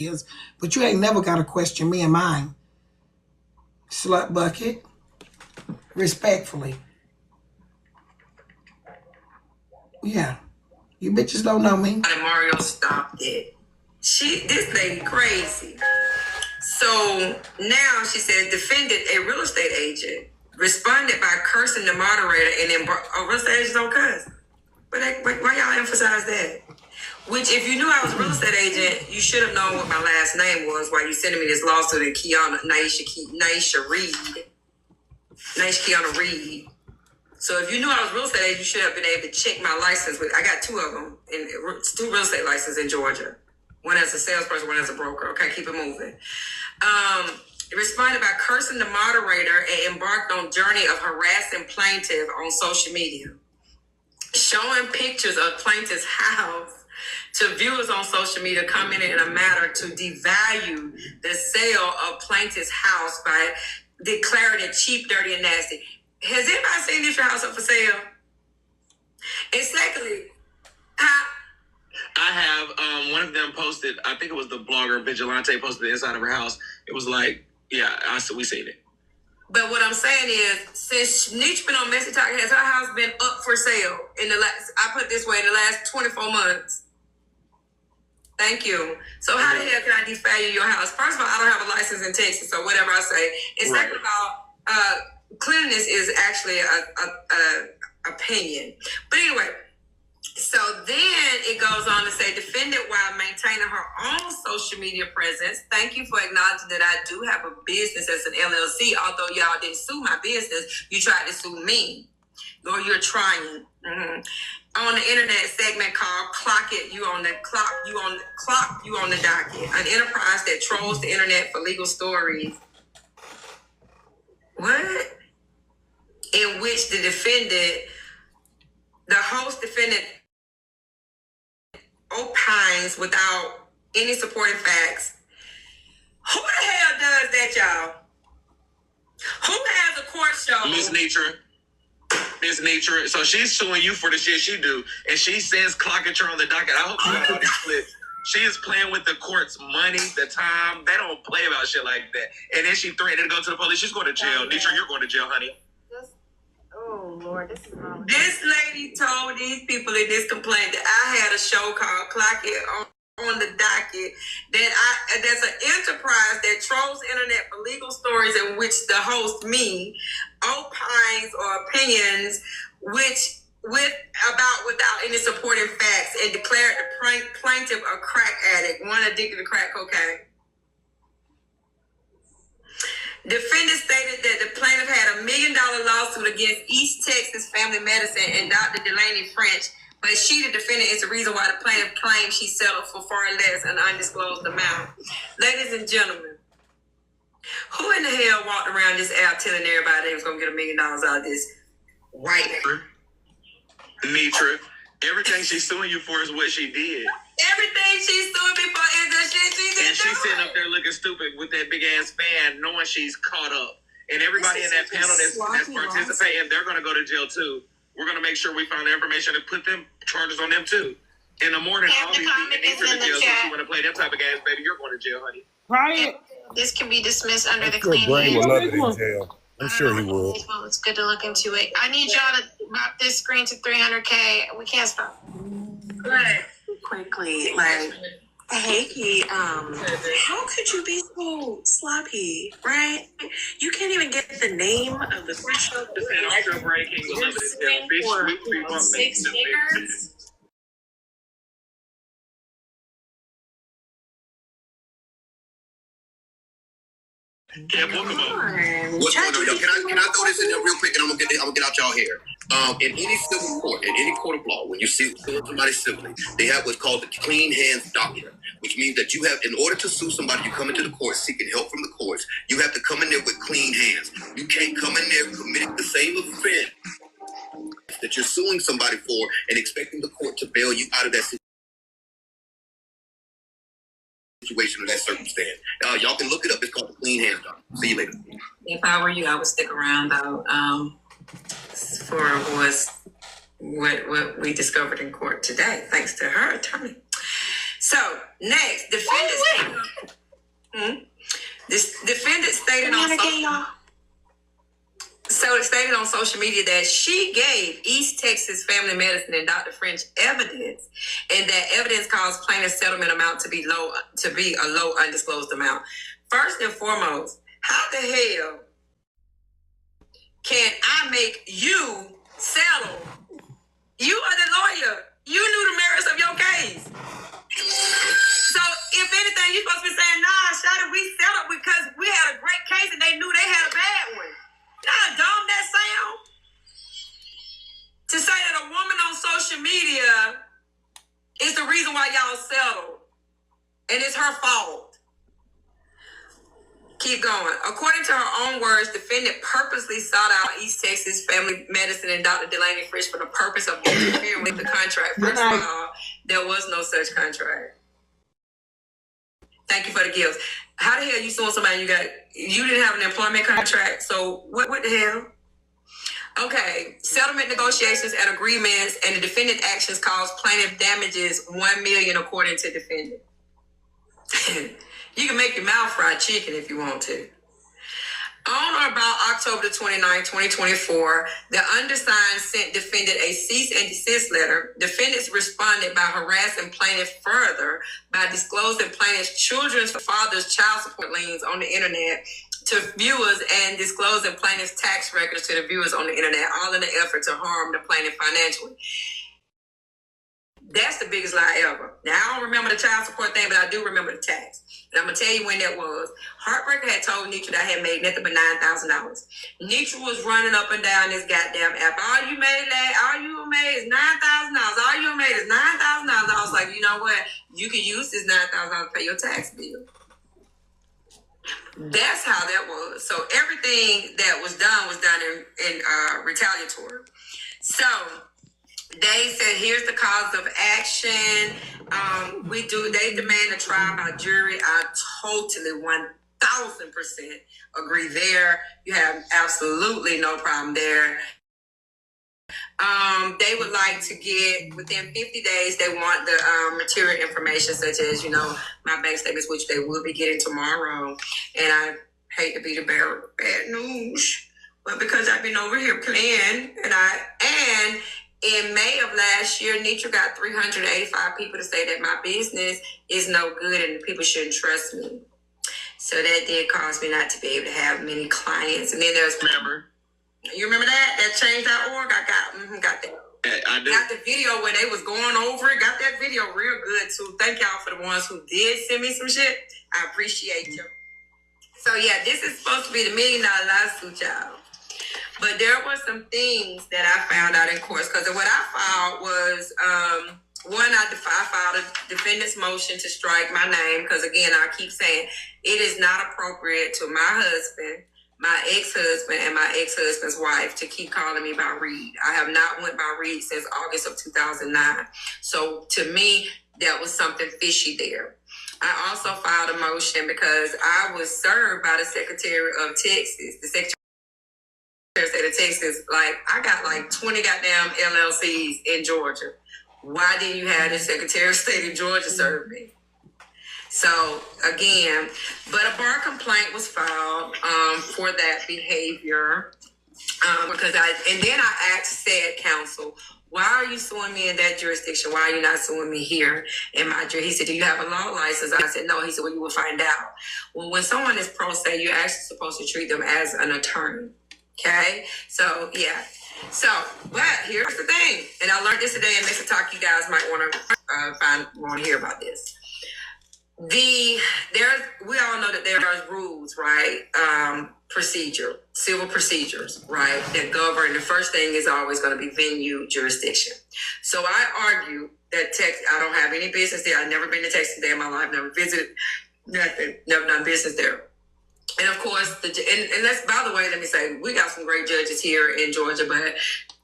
is, but you ain't never got to question me and mine. Slut bucket. Respectfully. Yeah. You bitches don't know me. And Mario stopped it. This lady crazy. So now she said, defended a real estate agent, responded by cursing the moderator, and then real estate agents don't cuss. But why y'all emphasize that? Which, if you knew I was a real estate agent, you should have known what my last name was while you sending me this lawsuit in Naisha Reed. So if you knew I was a real estate agent, you should have been able to check my license. I got two of them, two real estate licenses in Georgia. One as a salesperson, one as a broker. Okay, keep it moving. Responded by cursing the moderator and embarked on journey of harassing plaintiff on social media. Showing pictures of plaintiff's house to viewers on social media, commenting in a manner to devalue the sale of plaintiff's house by declaring it cheap, dirty, and nasty. Has anybody seen this house up for sale? And secondly, I have one of them posted, I think it was the blogger Vigilante posted the inside of her house. It was like, yeah, we seen it. But what I'm saying is, since Nietzsche been on Messy Talk, has her house been up for sale in the last, I put it this way, in the last 24 months? Thank you. So how the hell can I devalue your house? First of all, I don't have a license in Texas, so whatever I say. And second of all, cleanliness is actually a opinion. But anyway, so then it goes on to say, defendant while maintaining her own social media presence. Thank you for acknowledging that I do have a business as an LLC. Although y'all didn't sue my business, you tried to sue me. Or you're trying. Mm-hmm. On the internet segment called Clock It, you on the docket. An enterprise that trolls the internet for legal stories. What? In which the host defendant opines without any supporting facts. Who the hell does that, y'all? Who has a court show? Miss Nature. So she's suing you for the shit she do, and she says clockature on the docket. I hope you got all these clips. She is playing with the court's money, the time. They don't play about shit like that. And then she threatened to go to the police. She's going to jail. Nature, you're going to jail, honey. Oh, Lord, this is wrong. This lady told these people in this complaint that I had a show called Clock It on the docket, that's an enterprise that trolls internet for legal stories in which the host, me, opines or opinions without any supporting facts, and declared the plaintiff a crack addict, one addicted to crack cocaine. Defendant stated that the plaintiff had $1 million lawsuit against East Texas Family Medicine and Dr. Delaney French, but she, the defendant, is the reason why the plaintiff claims she settled for far less an undisclosed amount. Ladies and gentlemen, who in the hell walked around this app telling everybody they was going to get $1 million out of this white man? Nitra, everything she's suing you for is what she did. Everything she's suing me for is the shit she did. And she's sitting up there looking stupid with that big ass fan, knowing she's caught up. And everybody in that panel that's participating, they're going to go to jail too. We're going to make sure we find the information and put them charges on them too. In the morning, all these people need to jail. So you want to play that type of games, baby, you're going to jail, honey. Right. This can be dismissed under the clean Brain will love it in jail. I'm sure he will. Well, it's good to look into it. I need y'all to map this screen to 300K. We can't stop. Right. Quickly, hey, how could you be so sloppy, right? You can't even get the name of the show. For 6 figures. Yeah, welcome on. What's going on, y'all? Can I throw this in there real quick, and I'm gonna get out y'all here. In any civil court, in any court of law, when you sue somebody civilly, they have what's called the clean hands doctrine, which means that you have, in order to sue somebody, you come into the court seeking help from the courts. You have to come in there with clean hands. You can't come in there committing the same offense that you're suing somebody for and expecting the court to bail you out of that situation or that circumstance. Y'all can look it up. It's called the clean hands doctrine. See you later. If I were you, I would stick around though. For what we discovered in court today, thanks to her attorney. So next, this defendant stated on it stated on social media that she gave East Texas Family Medicine and Dr. French evidence, and that evidence caused plaintiff's settlement amount to be a low undisclosed amount. First and foremost, how the hell can I make you settle? You are the lawyer. You knew the merits of your case. So if anything, you're supposed to be saying, nah, Shawty, we settled because we had a great case and they knew they had a bad one. You know how dumb that sound? To say that a woman on social media is the reason why y'all settled. And it's her fault. Keep going. According to her own words, defendant purposely sought out East Texas Family Medicine and Dr. Delaney Frisch for the purpose of interfering with the contract. First of all, there was no such contract. Thank you for the gifts. How the hell you suing somebody you didn't have an employment contract? So what the hell? Okay, settlement negotiations and agreements and the defendant actions caused plaintiff damages $1 million according to defendant. You can make your mouth fried chicken if you want to. On or about October 29, 2024, the undersigned sent defendant a cease and desist letter. Defendants responded by harassing plaintiff further by disclosing plaintiff's children's father's child support liens on the internet to viewers and disclosing plaintiff's tax records to the viewers on the internet, all in the effort to harm the plaintiff financially. That's the biggest lie ever. Now, I don't remember the child support thing, but I do remember the tax. And I'm going to tell you when that was. Heartbreaker had told Nitra that I had made nothing but $9,000. Nitra was running up and down this goddamn app. All you made is $9,000. All you made is $9,000. I was like, you know what? You can use this $9,000 to pay your tax bill. That's how that was. So everything that was done in retaliatory. So they said, here's the cause of action. They demand a trial by jury. I totally 1000% agree there. You have absolutely no problem there. They would like to get within 50 days, they want the material information such as, my bank statements, which they will be getting tomorrow. And I hate to be the bearer of bad news, but because I've been over here playing and in May of last year, Nitra got 385 people to say that my business is no good and people shouldn't trust me. So that did cause me not to be able to have many clients. And then there's you remember that change.org? I got that. I do. Got the video where they was going over it. Got that video real good too. Thank y'all for the ones who did send me some shit. I appreciate you. So yeah, this is supposed to be the $1 million lawsuit, y'all. But there were some things that I found out in court because what I filed was, I filed a defendant's motion to strike my name because, again, I keep saying it is not appropriate to my husband, my ex-husband, and my ex-husband's wife to keep calling me by Reed. I have not went by Reed since August of 2009. So to me, that was something fishy there. I also filed a motion because I was served by the Secretary of Texas, the Secretary State of Texas, I got 20 goddamn LLCs in Georgia. Why didn't you have the Secretary of State of Georgia serve me? So again, but a bar complaint was filed for that behavior because I asked said counsel, why are you suing me in that jurisdiction? Why are you not suing me here in my jurisdiction? He said, do you have a law license? I said, no. He said, well, you will find out. Well, when someone is pro se, you're actually supposed to treat them as an attorney. Okay, so yeah. So, but here's the thing, and I learned this today in Mr. Talk. You guys might want to hear about this. We all know that there are rules, right? Civil procedures, right? That govern. The first thing is always going to be venue jurisdiction. So I argue that Texas. I don't have any business there. I've never been to Texas a day in my life. Never visited. Nothing. Never done business there. And of course, by the way, let me say, we got some great judges here in Georgia, but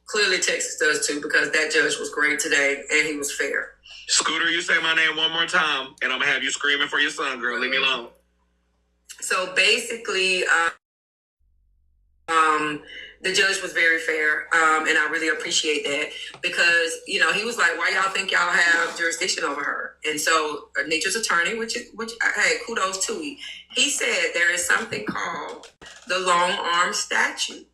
clearly Texas does too, because that judge was great today and he was fair. Scooter, you say my name one more time, and I'm going to have you screaming for your son, girl. Leave me alone. So basically, the judge was very fair, and I really appreciate that because he was like, "Why y'all think y'all have jurisdiction over her?" And so, Nitra's attorney, which hey, kudos to him, he said there is something called the long arm statute,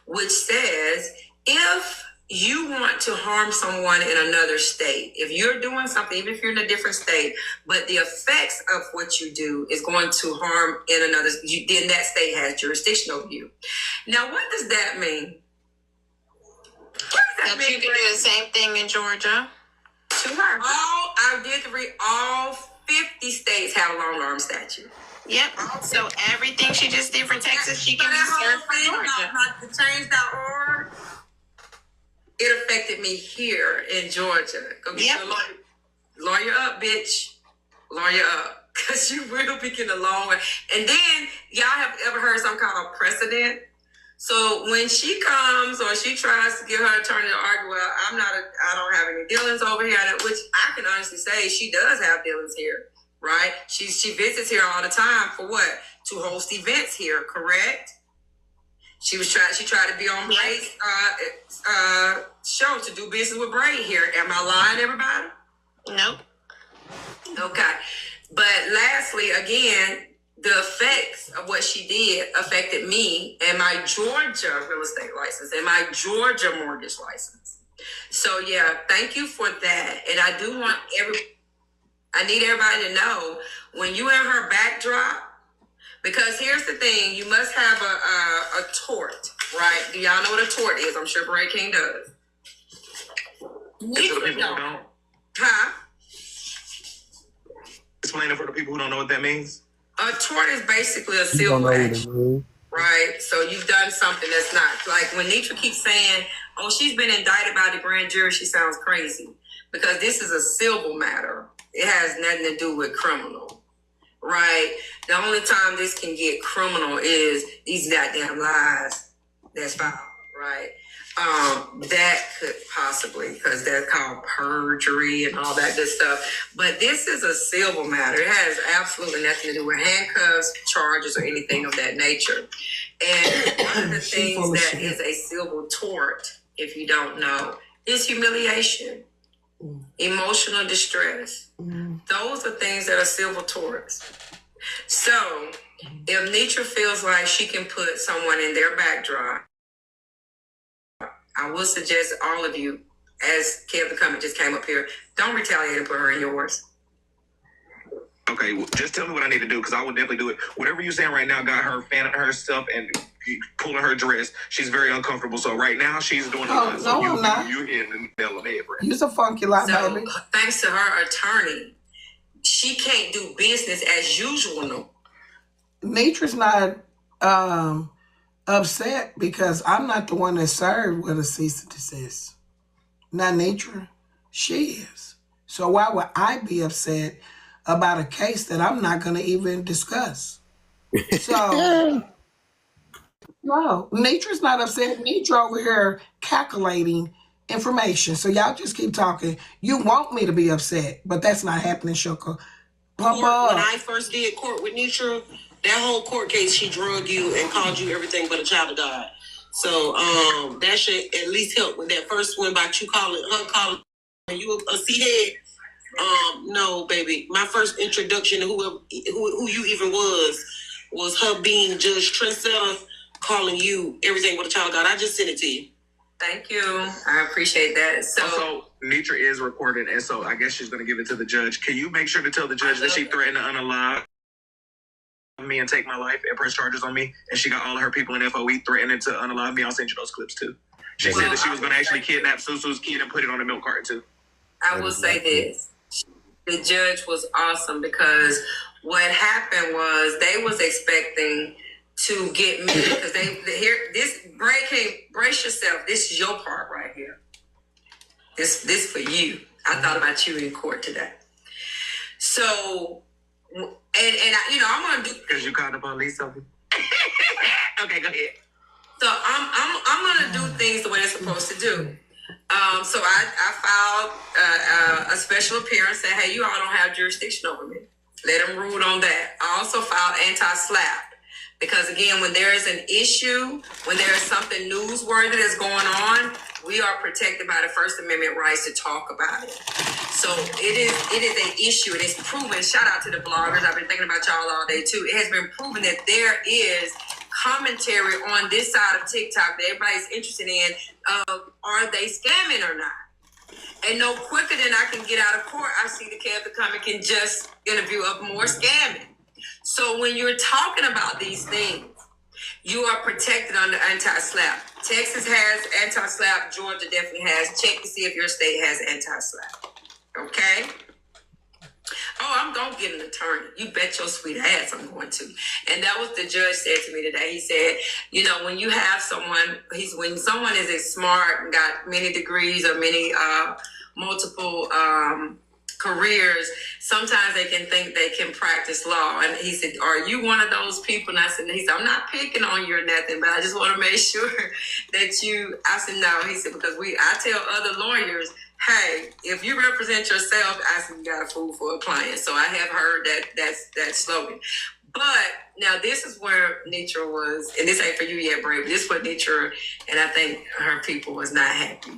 which says if you want to harm someone in another state, if you're doing something, even if you're in a different state, but the effects of what you do is going to harm in another, then that state has jurisdiction over you. Now, what does that mean? That you can do the same thing in Georgia. To her. I did read all 50 states have a long arm statute. Yep. So everything she just did for Texas, she can be served for Georgia. Not to change.org. It affected me here in Georgia. Go get your lawyer up, bitch. Lawyer up. Because you will be getting a long way. And then, y'all have ever heard something called precedent? So when she comes or she tries to get her attorney to argue, well, I don't have any dealings over here, which I can honestly say she does have dealings here, right? She visits here all the time for what? To host events here, correct? She tried to be on Bray's show to do business with Bray here. Am I lying, everybody? Nope. Okay. But lastly, again, the effects of what she did affected me and my Georgia real estate license and my Georgia mortgage license. So yeah, thank you for that. And I do want I need everybody to know when you in her backdrop, because here's the thing, you must have a tort, right? Do y'all know what a tort is? I'm sure Bray King does. Explain it for the people who don't. Huh? Explain it for the people who don't know what that means. A tort is basically a civil action, right? So you've done something that's not, like when Nitra keeps saying, oh, she's been indicted by the grand jury, she sounds crazy. Because this is a civil matter. It has nothing to do with criminal, right? The only time this can get criminal is these goddamn lies that's filed, right? That could possibly, because that's called perjury and all that good stuff. But this is a civil matter. It has absolutely nothing to do with handcuffs, charges, or anything of that nature. And one of the things that is a civil tort, if you don't know, is humiliation, emotional distress. Those are things that are civil torts. So if Nitra feels like she can put someone in their backdrop, I will suggest all of you, as Kev the Comment just came up here, don't retaliate and put her in yours. Okay, well, just tell me what I need to do, because I will definitely do it. Whatever you're saying right now got her fanning herself and pulling her dress. She's very uncomfortable. So right now she's doing I'm not. You hit the nail on the head, right? You're a funky lot, So baby. thanks to her attorney, she can't do business as usual. No. Nitra's not upset because I'm not the one that served with a cease and desist. Not Nitra. She is. So why would I be upset about a case that I'm not going to even discuss? So, no, Nitra's not upset. Nitra over here calculating information. So y'all just keep talking. You want me to be upset, but that's not happening, Shoko. Pump When up. I first did court with Nitra, that whole court case, she drugged you and called you everything but a child of God. So that should at least help with that first one about you calling you a C-head. No, baby. My first introduction to who you even was her being Judge Trendsetter calling you everything but a child of God. I just sent it to you. Thank you. I appreciate that. So Also, Nitra is recorded, and so I guess she's going to give it to the judge. Can you make sure to tell the judge that she threatened to unalive me and take my life and press charges on me, and she got all of her people in FOE threatening to unalive me? I'll send you those clips too. She said that she was going to actually kidnap Susu's kid and put it on a milk carton too. I will say this. The judge was awesome because what happened was they was expecting to get me because brace yourself. This is your part right here. This for you. I thought about you in court today. So, and I'm gonna do because you called the police on me. Okay, go ahead. So I'm gonna do things the way they're supposed to do. So I filed a special appearance saying, hey, you all don't have jurisdiction over me. Let them rule on that. I also filed anti-SLAPP Because again, when there is an issue, when there is something newsworthy that's going on, we are protected by the First Amendment rights to talk about it. So it is an issue. It is proven. Shout out to the bloggers. I've been thinking about y'all all day too. It has been proven that there is commentary on this side of TikTok that everybody's interested in. Are they scamming or not? And no quicker than I can get out of court, I see the Kevin Comic can just interview up more scamming. So when you're talking about these things, you are protected under anti-SLAPP. Texas has anti-SLAPP. Georgia definitely has. Check to see if your state has anti-SLAPP. Okay? Oh, I'm going to get an attorney. You bet your sweet ass I'm going to. And that was the judge said to me today. He said, you know, when you have someone, when someone is smart and got many degrees or many multiple careers, sometimes they can think they can practice law. And he said, are you one of those people? And I said, I'm not picking on you or nothing, but I just want to make sure that you, I said, no. He said, because I tell other lawyers, hey, if you represent yourself, I said, you got a fool for a client. So I have heard that slogan. But now this is where Nitra was, and this ain't for you yet, Brave, but this is what Nitra and I think her people was not happy.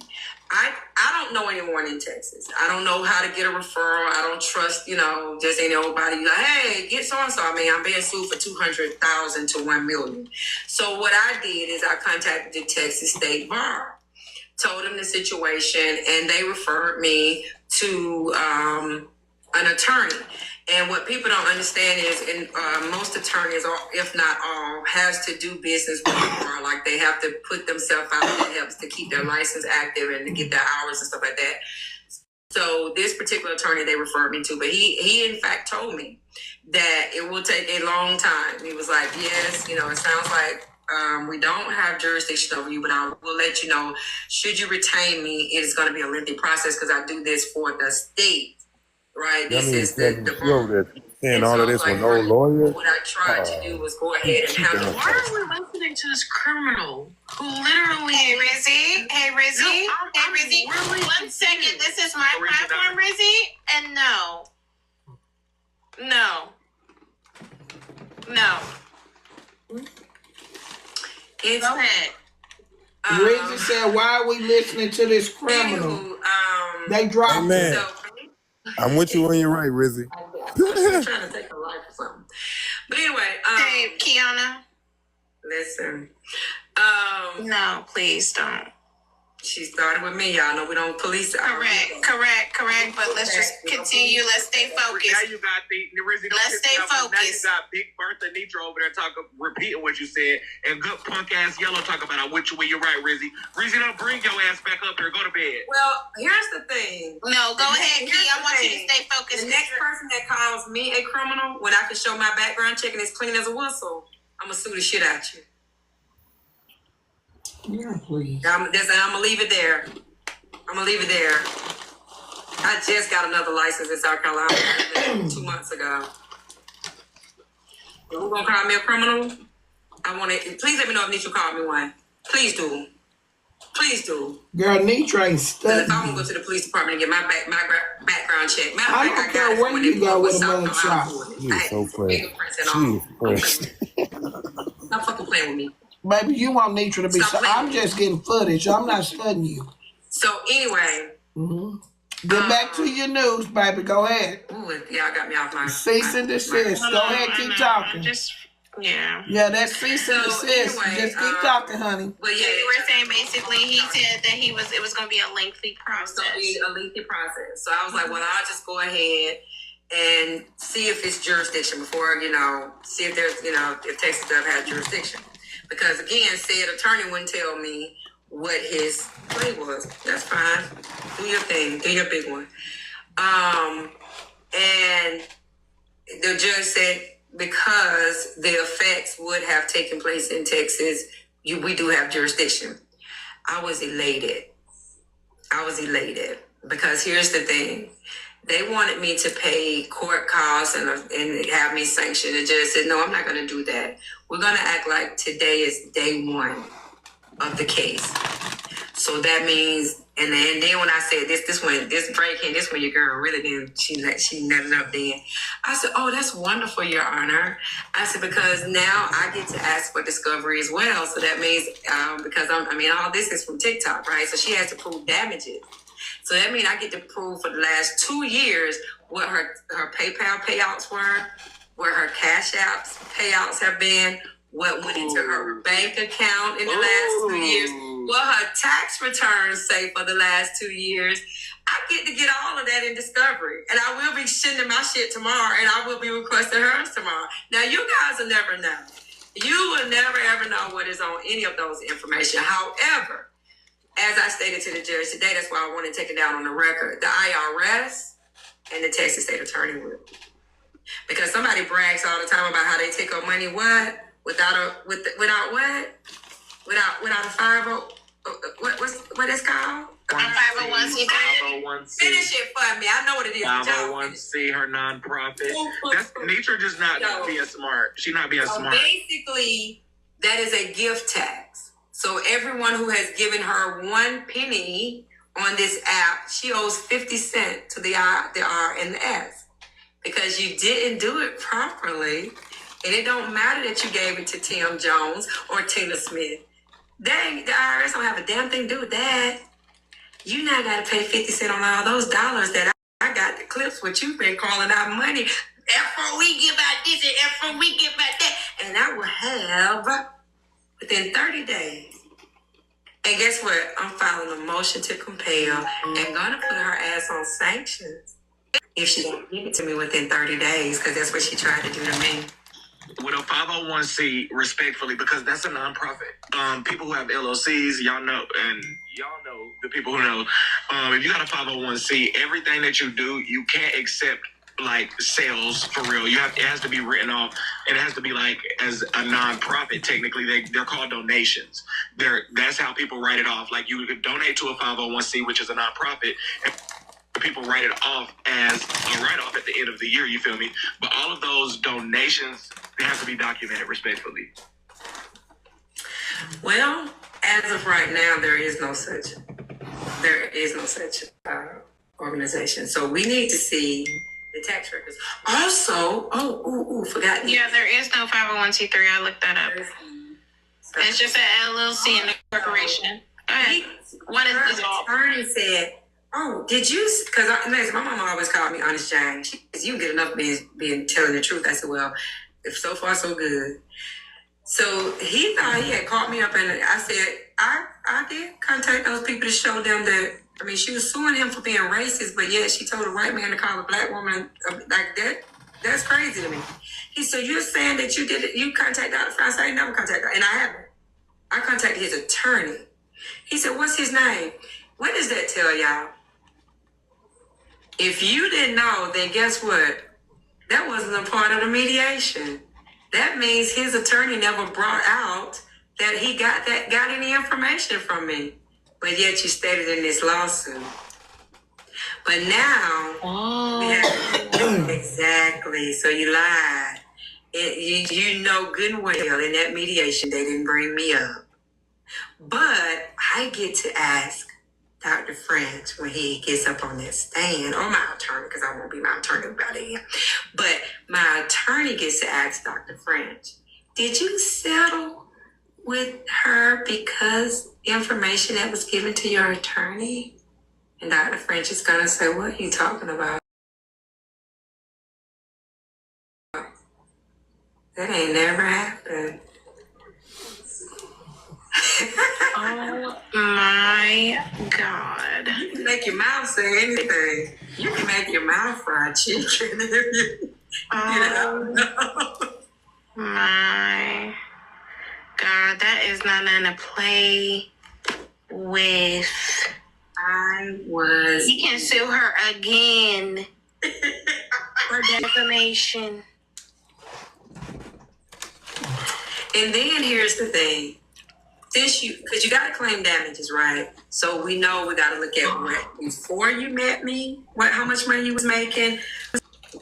I don't know anyone in Texas. I don't know how to get a referral. I don't trust, just anybody. Like, hey, get so-and-so. I mean, I'm being sued for $200,000 to $1 million. So what I did is I contacted the Texas State Bar, told them the situation, and they referred me to an attorney. And what people don't understand is, most attorneys, or if not all, has to do business with the bar. Like they have to put themselves out there, helps to keep their license active and to get their hours and stuff like that. So this particular attorney they referred me to, but he in fact told me that it will take a long time. He was like, yes, it sounds like we don't have jurisdiction over you, but I will let you know, should you retain me, it is going to be a lengthy process because I do this for the state. Right, this is the saying all of this with no lawyer. What I tried to do was go ahead and have. Why are we listening to this criminal who literally? Hey Rizzy, No, I'm Rizzy. really 1 second, this is my platform, Rizzy, and no. It's, Go ahead. Rizzy said, why are we listening to this criminal? Anywho, They dropped Amen. so, I'm with you when you're right, Rizzy. I'm trying to take a life or something. But anyway, Hey, Kiana. listen. No, please don't. She started with me. Y'all know we don't police. Correct. But let's just continue. Let's stay focused. Now you got Let's stay Now you focused. got Big Bertha Nitra over there repeating what you said, and good punk ass Yellow talking about I with you when you're right, Rizzy. Rizzy, don't bring your ass back up here. Go to bed. Well, here's the thing. No, go ahead, Key. I want you to stay The focused. next person that calls me a criminal, when I can show my background check and it's clean as a whistle, I'm gonna sue the shit out you. Yeah, please. I'm gonna leave it there. I just got another license in South Carolina 2 months ago. Who gonna call me a criminal? Please let me know if Nitra called me one. Please do. Girl, Nitra ain't Because if I studying. want to go to the police department and get my background check. Matter I of fact, don't care got it where when you they go put with a South mug Carolina shot. for it. She I is had so fresh. fingerprints and She all. is fresh. Stop fucking playing with me. Baby, you want Nitra to be Stop playing I'm with me. just getting footage. I'm not studying you. So anyway, Get back to your news, baby. Go ahead. ooh, y'all got me off my Cease and desist. Go ahead, keep talking. Yeah. Yeah, that's cease and So, desist. anyway, Just keep talking, honey. But yeah, You were saying basically he said that it was going to be a lengthy it's process. gonna be a lengthy process. So I was like, well, I'll just go ahead and see if it's jurisdiction before, see if there's, if Texas does have jurisdiction. Because again, said attorney wouldn't tell me what his play was. That's fine. Do your thing. Do your big one. And the judge said because the effects would have taken place in Texas, we do have jurisdiction. I was elated because here's the thing. They wanted me to pay court costs and have me sanctioned. The judge said, no, I'm not going to do that. We're going to act like today is day one of the case. So that means And then when I said this one your girl really didn't, she nutted up then. I said, oh, that's wonderful, Your Honor. I said, because now I get to ask for discovery as well. So that means, because all this is from TikTok, right? So she has to prove damages. So that means I get to prove for the last 2 years what her PayPal payouts were, where her Cash Apps payouts have been, what went into her bank account in the last 2 years, what her tax returns say for the last 2 years. I get all of that in discovery. And I will be sending my shit tomorrow, and I will be requesting hers tomorrow. Now, you guys will never know. You will never, ever know what is on any of those information. However, as I stated to the judge today, that's why I want to take it down on the record. The IRS and the Texas State Attorney will. Because somebody brags all the time about how they take our money, what? Without a 50, what it's called? A 501c3. 501c. Finish it for me. I know what it is. 501c, her nonprofit. That's Nitra just not being smart. She not being smart. Basically, that is a gift tax. So everyone who has given her 1 penny on this app, she owes 50 cents to the R and the S. Because you didn't do it properly. And it don't matter that you gave it to Tim Jones or Tina Smith. Dang, the IRS don't have a damn thing to do with that. You now got to pay 50 cents on all those dollars that I got the clips what you've been calling out money. After we give out this and after we give out that. And I will have within 30 days. And guess what? I'm filing a motion to compel and gonna put her ass on sanctions if she don't give it to me within 30 days, because that's what she tried to do to me. With a 501c, respectfully, because that's a nonprofit. People who have LLCs, y'all know the people who know. If you got a 501c, everything that you do, you can't accept like sales for real. It has to be written off. It has to be like as a nonprofit. Technically, they're called donations. That's how people write it off. Like you could donate to a 501c, which is a nonprofit. And people write it off as a write-off at the end of the year, you feel me? But all of those donations, they have to be documented respectfully. Well, as of right now, there is no such organization. So we need to see the tax records. Also, forgot. Yeah, there is no 501c3. I looked that up. It's just an LLC and a corporation. Go ahead. What is this all? Attorney said, oh, did you? Because my mama always called me Honest Jane. She says, you get enough being telling the truth. I said, well, if so far so good. So he thought he had caught me up, and I said, I did contact those people to show them that. I mean, she was suing him for being racist, but yet she told a white man to call a black woman like that. That's crazy to me. He said, you're saying that you did it, you contacted Dr. Francis. I never contacted her, and I haven't. I contacted his attorney. He said, what's his name? What does that tell y'all? If you didn't know, then guess what? That wasn't a part of the mediation. That means his attorney never brought out that he got any information from me. But yet you stated in this lawsuit. But now, exactly. So you lied. You know good and well in that mediation they didn't bring me up. But I get to ask Dr. French when he gets up on that stand, or my attorney, because I won't be my attorney about it. But my attorney gets to ask Dr. French, did you settle with her because information that was given to your attorney? And Dr. French is going to say, what are you talking about? That ain't never happened. Oh my God. You can make your mouth say anything. You can make your mouth fry chicken if you My God, that is not nothing to play with. He can sue her again for defamation. And then here's the thing. Because you got to claim damages, right? So we know we got to look at what before you met me, how much money you was making,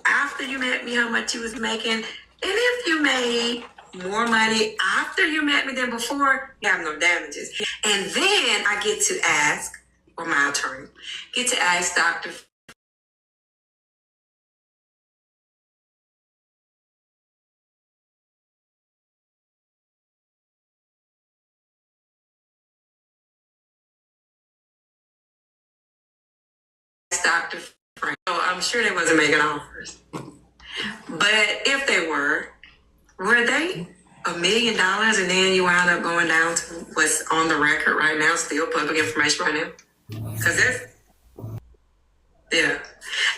after you met me, how much you was making, and if you made more money after you met me than before, you have no damages. And then I get to ask, or my attorney, get to ask Dr. Dr. Frank. So I'm sure they wasn't making offers. But if they were they $1 million and then you wound up going down to what's on the record right now, still public information right now? Because that's, yeah.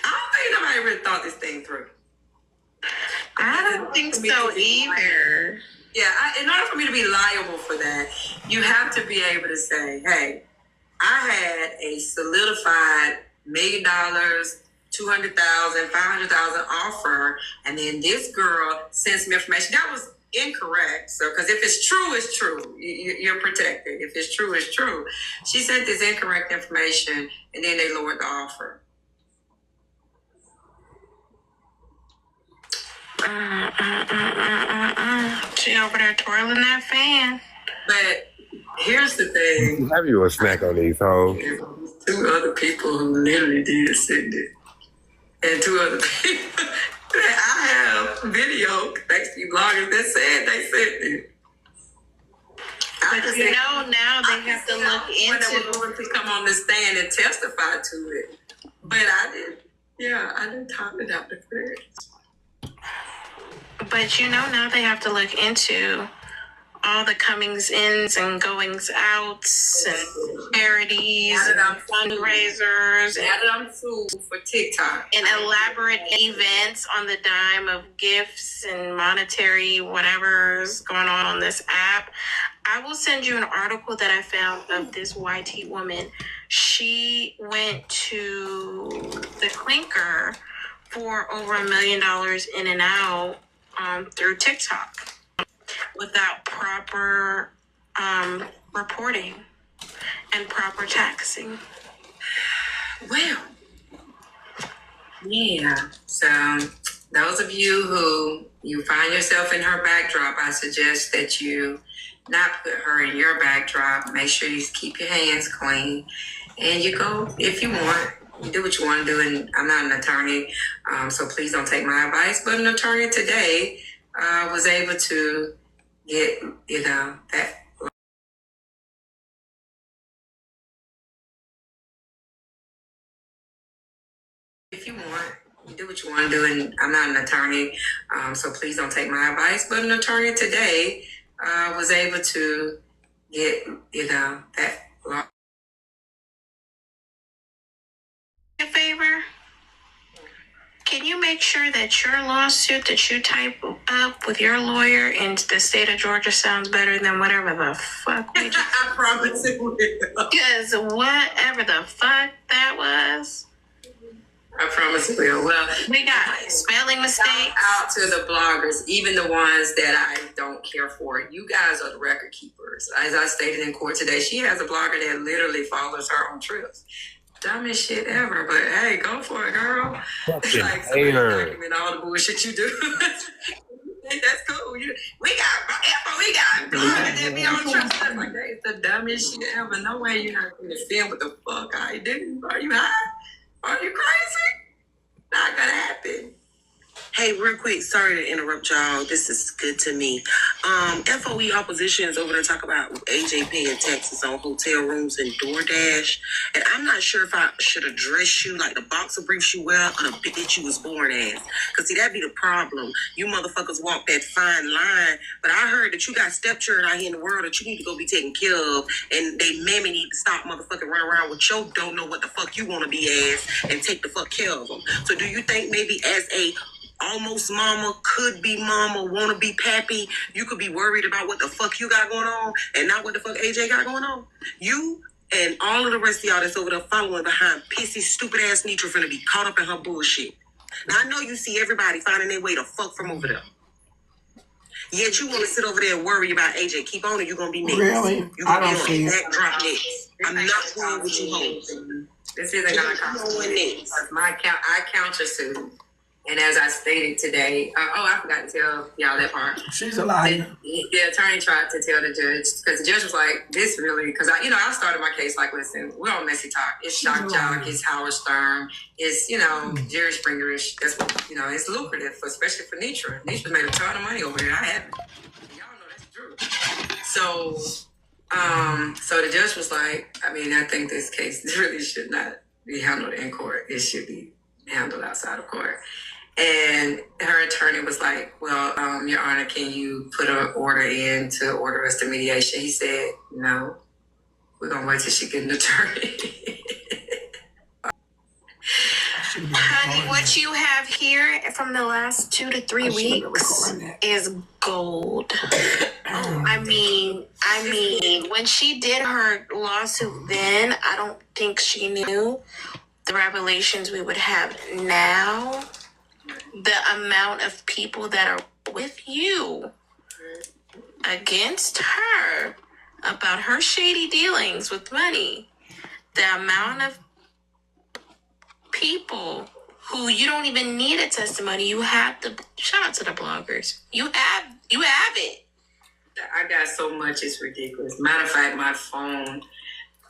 I don't think nobody really thought this thing through. I don't think so either. Yeah, in order for me to be liable for that, you have to be able to say, hey, I had a solidified $1 million, 200,000, 500,000 offer, and then this girl sent some information that was incorrect. So, because if it's true, it's true. You're protected. If it's true, it's true. She sent this incorrect information, and then they lowered the offer. She over there twirling that fan. But here's the thing. Have you a snack on these hoes? 2 other people who literally did send it. And 2 other people that I have video, thanks to you bloggers, that said they sent it. But you know, now they have to look into when to come on the stand and testify to it. But I didn't talk to Dr. Fred. But you know, now they have to look into all the comings ins and goings outs and charities and fundraisers I'm sued for TikTok and elaborate events on the dime of gifts and monetary whatever's going on this app. I will send you an article that I found of this YT woman. She went to the Clinker for over $1 million in and out through TikTok without proper reporting and proper taxing. Well, yeah. So those of you who you find yourself in her backdrop, I suggest that you not put her in your backdrop. Make sure you keep your hands clean. And you go, if you want, you do what you want to do. And I'm not an attorney, so please don't take my advice. But an attorney today was able to get, that. If you want, you do what you want to do. And I'm not an attorney, so please don't take my advice. But an attorney today was able to get, that law. A favor? Can you make sure that your lawsuit that you type up with your lawyer in the state of Georgia sounds better than whatever the fuck we just... I promise it will. Because whatever the fuck that was... I promise it will. Well, we got spelling mistakes. Shout out to the bloggers, even the ones that I don't care for. You guys are the record keepers. As I stated in court today, she has a blogger that literally follows her on trips. Dumbest shit ever, but hey, go for it, girl. It's like somebody document all the bullshit you do. That's cool. We got bloggers that be on trips. That's like, that is the dumbest shit ever. No way you're not going to film what the fuck I do. Are you high? Are you crazy? Not gonna happen. Hey, real quick, sorry to interrupt y'all. This is good to me. FOE opposition is over there talking about AJ paying taxes on hotel rooms and DoorDash. And I'm not sure if I should address you like the boxer briefs you wear or the bitch you was born as. Because see, that'd be the problem. You motherfuckers walk that fine line. But I heard that you got stepchildren out here in the world that you need to go be taken care of. And they mammy need to stop motherfucking running around with your don't know what the fuck you want to be as and take the fuck care of them. So do you think maybe as a almost mama, could be mama, wanna be pappy, you could be worried about what the fuck you got going on and not what the fuck AJ got going on? You and all of the rest of y'all that's over there following behind pissy, stupid ass Nitra finna be caught up in her bullshit. Now I know you see everybody finding their way to fuck from over there. Yet you wanna sit over there and worry about AJ. Keep on or you gonna be next. Really? I don't see it. Drop next. I'm not going with you hoes. This isn't gonna cost me. My account, I countersued. And as I stated today, I forgot to tell y'all that part. She's a liar. The attorney tried to tell the judge, because the judge was like, this really, because I started my case like, listen, we're on Messy Talk. It's Shock Jock, it's Howard Stern, it's, Jerry Springerish. That's what, it's lucrative, especially for Nitra. Nitra's made a ton of money over here. I haven't. Y'all know that's true. So the judge was like, I think this case really should not be handled in court. It should be handled outside of court. And her attorney was like, well, Your Honor, can you put an order in to order us to mediation? He said, no, we're going to wait till she get an attorney. Honey, what you have here from the last 2 to 3 weeks is gold. I mean, when she did her lawsuit then, I don't think she knew the revelations we would have now. The amount of people that are with you against her about her shady dealings with money. The amount of people who you don't even need a testimony. You have the shout out to the bloggers. You have it. I got so much, it's ridiculous. Matter of fact,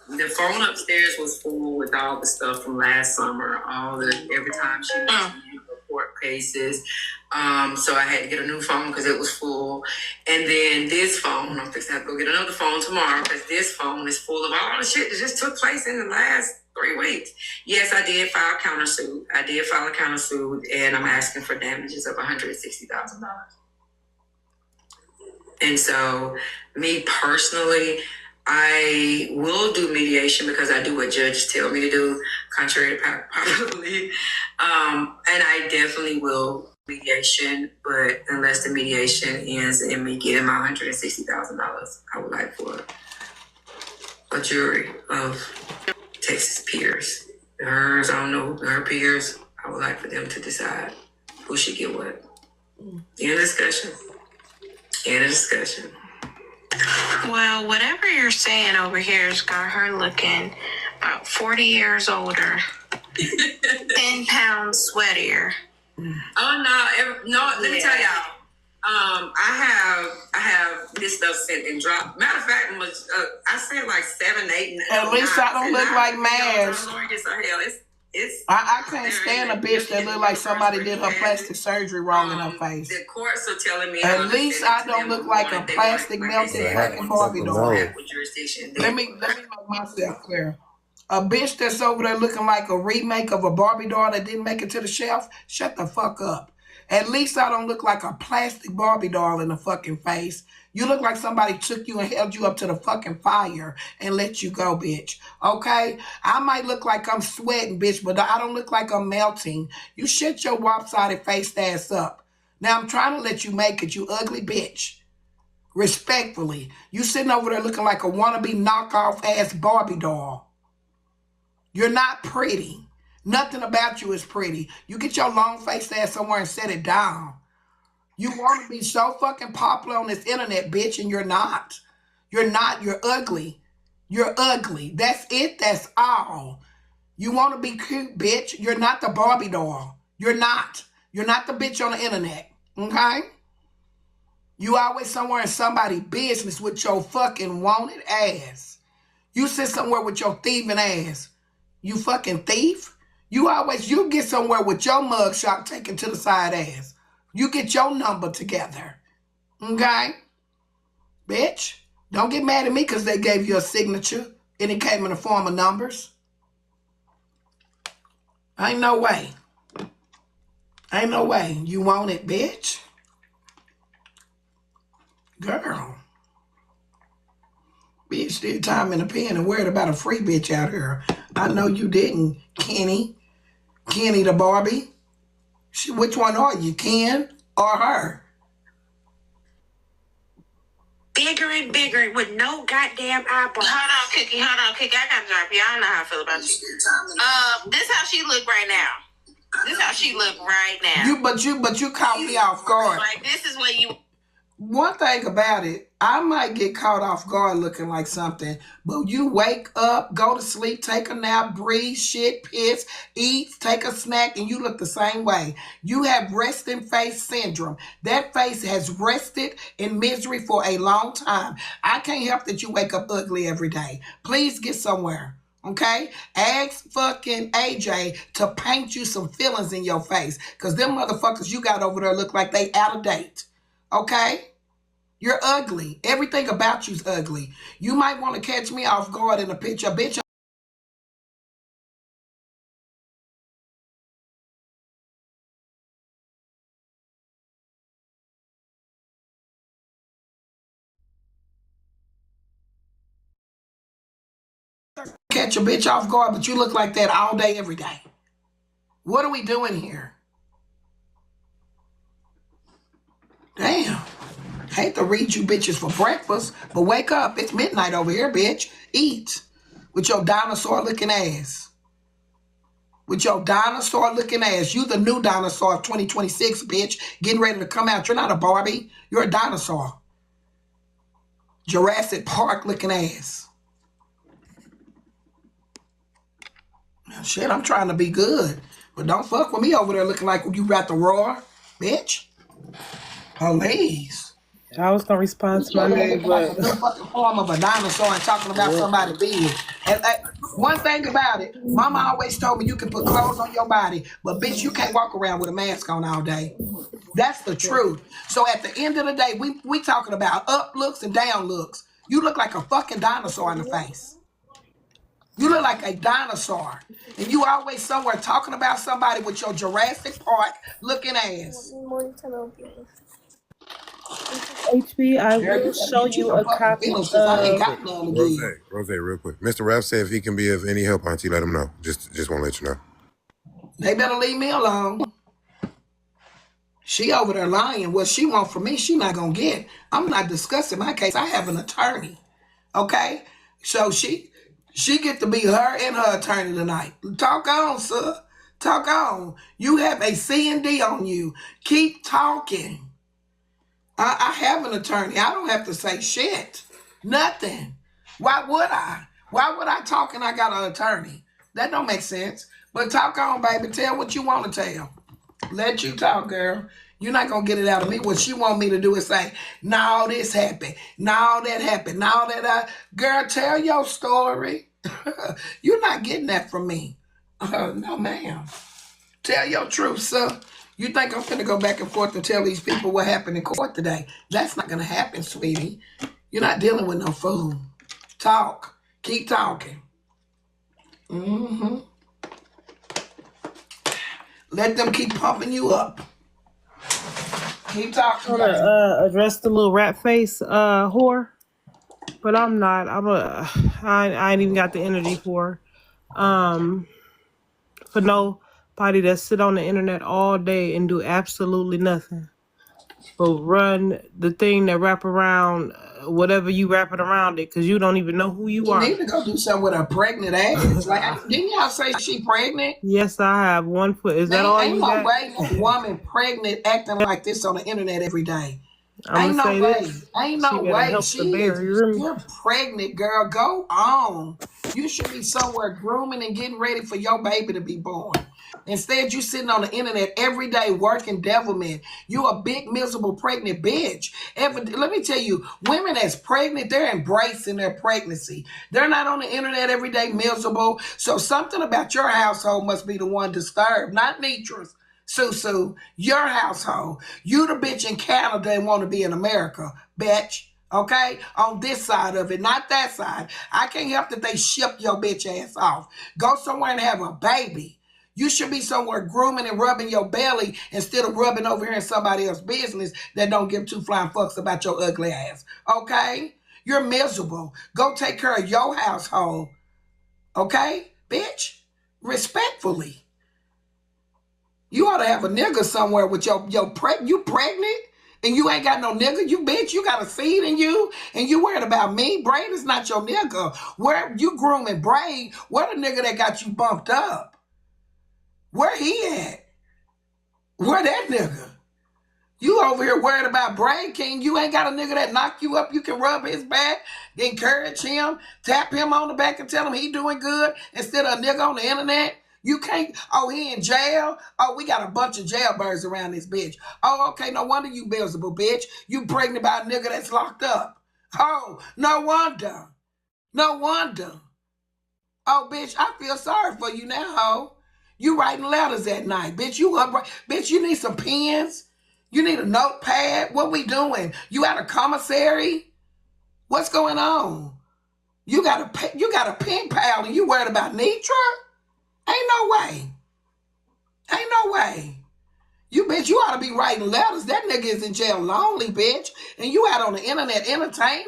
the phone upstairs was full with all the stuff from last summer. Every time she was in court cases. So I had to get a new phone because it was full. And then this phone, I'm fixing to have to go get another phone tomorrow because this phone is full of all the shit that just took place in the last 3 weeks. Yes, I did file a countersuit. And I'm asking for damages of $160,000. And so, me personally, I will do mediation because I do what judges tell me to do, contrary to probably. And I definitely will mediation, but unless the mediation ends in me getting my $160,000, I would like for a jury of Texas peers. Hers, I don't know, her peers, I would like for them to decide who should get what. In a discussion. Well, whatever you're saying over here has got her looking about 40 years older, 10 pounds sweatier. Oh no! Let me tell y'all. I have this stuff sent and dropped. Matter of fact, I said like 7, 8. At least I don't look like Maz. I can't stand a bitch that look like somebody did her plastic surgery wrong in her face. The courts are telling me. At least I don't look like a plastic melted fucking Barbie doll. Let me make myself clear. A bitch that's over there looking like a remake of a Barbie doll that didn't make it to the shelf, shut the fuck up. At least I don't look like a plastic Barbie doll in the fucking face. You look like somebody took you and held you up to the fucking fire and let you go, bitch. Okay? I might look like I'm sweating, bitch, but I don't look like I'm melting. You shut your lopsided face ass up. Now I'm trying to let you make it, you ugly bitch. Respectfully. You sitting over there looking like a wannabe knockoff ass Barbie doll. You're not pretty. Nothing about you is pretty. You get your long-faced ass somewhere and set it down. You want to be so fucking popular on this internet, bitch, and you're not. You're not. You're ugly. You're ugly. That's it. That's all. You want to be cute, bitch. You're not the Barbie doll. You're not. You're not the bitch on the internet. Okay? You always somewhere in somebody's business with your fucking wanted ass. You sit somewhere with your thieving ass. You fucking thief. You get somewhere with your mugshot taken to the side ass. You get your number together. Okay? Bitch, don't get mad at me because they gave you a signature and it came in the form of numbers. Ain't no way. Ain't no way. You want it, bitch? Girl. Bitch did time in the pen and worried about a free bitch out here. I know you didn't, Kenny. Kenny the Barbie. Which one are you, Ken or her? Bigger and bigger with no goddamn eyebrows. Hold on, Cookie. I gotta drop you. I don't know how I feel about you. This how she look right now. But you caught me off guard. Like, this is what you... one thing about it, I might get caught off guard looking like something, but you wake up, go to sleep, take a nap, breathe, shit, piss, eat, take a snack, and you look the same way. You have resting face syndrome. That face has rested in misery for a long time. I can't help that you wake up ugly every day. Please get somewhere. Okay? Ask fucking AJ to paint you some feelings in your face. Because them motherfuckers you got over there look like they out of date. Okay? You're ugly. Everything about you's ugly. You might want to catch me off guard in a picture. Bitch, catch a bitch off guard, but you look like that all day, every day. What are we doing here? Damn. Hate to read you bitches for breakfast, but wake up. It's midnight over here, bitch. Eat with your dinosaur looking ass. With your dinosaur looking ass. You the new dinosaur of 2026, bitch. Getting ready to come out. You're not a Barbie. You're a dinosaur. Jurassic Park looking ass. Shit, I'm trying to be good. But don't fuck with me over there looking like you got the roar, bitch. Please. I was gonna respond to my name, but The fucking form of a dinosaur and talking about somebody big. And one thing about it, Mama always told me you can put clothes on your body, but bitch, you can't walk around with a mask on all day. That's the truth. So at the end of the day, we talking about up looks and down looks. You look like a fucking dinosaur in the face. You look like a dinosaur. And you always somewhere talking about somebody with your Jurassic Park looking ass. HB, I will show you a copy of. I ain't got none to give. Rose, real quick. Mr. Ralph said if he can be of any help, Auntie, let him know. Just want to let you know. They better leave me alone. She over there lying. What she want from me, she not gonna get. I'm not discussing my case. I have an attorney. Okay? So she get to be her and her attorney tonight. Talk on, sir. Talk on. You have a C&D on you. Keep talking. I have an attorney. I don't have to say shit. Nothing. Why would I? Why would I talk and I got an attorney? That don't make sense. But talk on, baby. Tell what you want to tell. Let you talk, girl. You're not going to get it out of me. What she want me to do is say, no, this happened. No, that happened. No, that girl, tell your story. You're not getting that from me. No, ma'am. Tell your truth, sir. You think I'm finna go back and forth and tell these people what happened in court today? That's not gonna happen, sweetie. You're not dealing with no fool. Talk. Keep talking. Mm-hmm. Let them keep pumping you up. Keep talking. I'm gonna address the little rat face whore, but I'm not. I ain't even got the energy for nobody that sit on the internet all day and do absolutely nothing but run the thing that wrap around whatever you wrapping around it, because you don't even know who you are. You need to go do something with a pregnant ass. Like, didn't y'all say she pregnant? Yes, I have 1 foot. Is that all Ain't you no got? way no woman pregnant acting like this on the internet every day. I'm Ain't no gonna say way. this. Ain't no She better way. help the bear. You hear me? You're pregnant, girl. Go on. You should be somewhere grooming and getting ready for your baby to be born. Instead, you sitting on the internet every day working devilment. You a big, miserable, pregnant bitch. Let me tell you, women that's pregnant, they're embracing their pregnancy. They're not on the internet every day miserable. So something about your household must be the one disturbed, not Nitra's. Susu, your household. You the bitch in Canada and want to be in America, bitch. Okay? On this side of it, not that side. I can't help that they ship your bitch ass off. Go somewhere and have a baby. You should be somewhere grooming and rubbing your belly instead of rubbing over here in somebody else's business that don't give two flying fucks about your ugly ass. Okay? You're miserable. Go take care of your household. Okay? Bitch? Respectfully. You ought to have a nigga somewhere with you pregnant and you ain't got no nigga. You bitch, you got a seed in you and you worried about me. Braid is not your nigga. Where you grooming Braid, where the nigga that got you bumped up? Where he at? Where that nigga? You over here worried about Brain King. You ain't got a nigga that knock you up. You can rub his back, encourage him, tap him on the back and tell him he doing good instead of a nigga on the internet. You can't, oh, he in jail? Oh, we got a bunch of jailbirds around this bitch. Oh, okay, no wonder you miserable, bitch. You pregnant by a nigga that's locked up. Oh, no wonder. No wonder. Oh, bitch, I feel sorry for you now, ho. You writing letters at night. Bitch, you up, bitch, you need some pens? You need a notepad? What we doing? You at a commissary? What's going on? You got a pen pal and you worried about Nitra? Ain't no way. Ain't no way. You bitch, you ought to be writing letters. That nigga is in jail lonely, bitch. And you out on the internet entertaining?